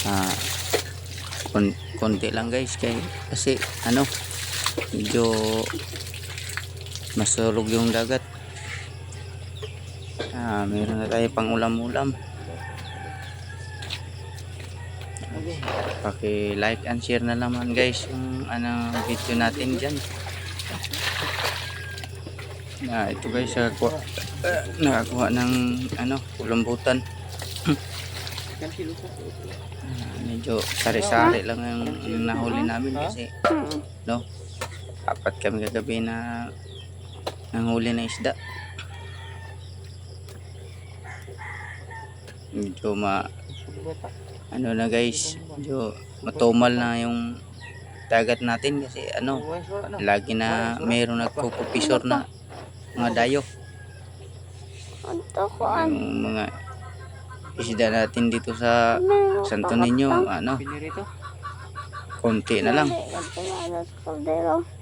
ah, konti lang guys, kasi medyo masulog yung dagat. Meron na tayo pang ulam-ulam. Paki like and share na naman guys yung video natin dyan. Ito guys, nakakuha ng kulambutan. Medyo sari-sari lang yung nahuli namin kasi apat kami kagabi na nanghuli na isda. Medyo na guys, medyo matumal na yung dagat natin kasi lagi na mayroong nagpupupisor na mga dayo. Yung mga isda natin dito sa Santo Niño, konti na lang.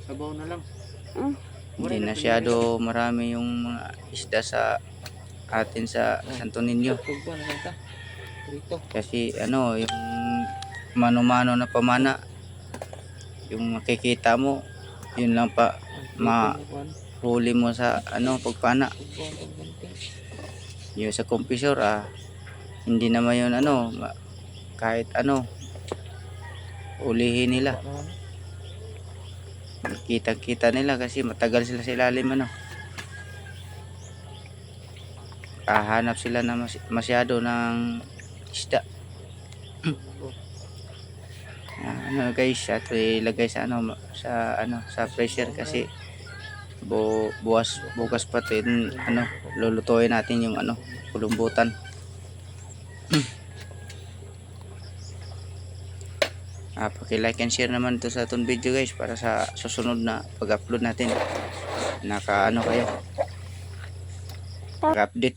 Sabaw na lang. Hindi na masyado marami yung mga isda sa atin sa Santo Niño. Kasi yung mano-mano na pamana, yung makikita mo, yun lang pa mahuli mo sa pagpana. Yung sa kompisor, hindi naman yun kahit ulihin nila. Kita nila kasi matagal sila sa ilalim. Kahanap sila na masyado ng isda. Guys, ito ilagay sa sa pressure kasi bukas pa tin lulutuin natin yung kulumbutan. Paki-like and share naman to sa itong video guys para sa susunod na pag-upload natin. Kayo. Pag-update.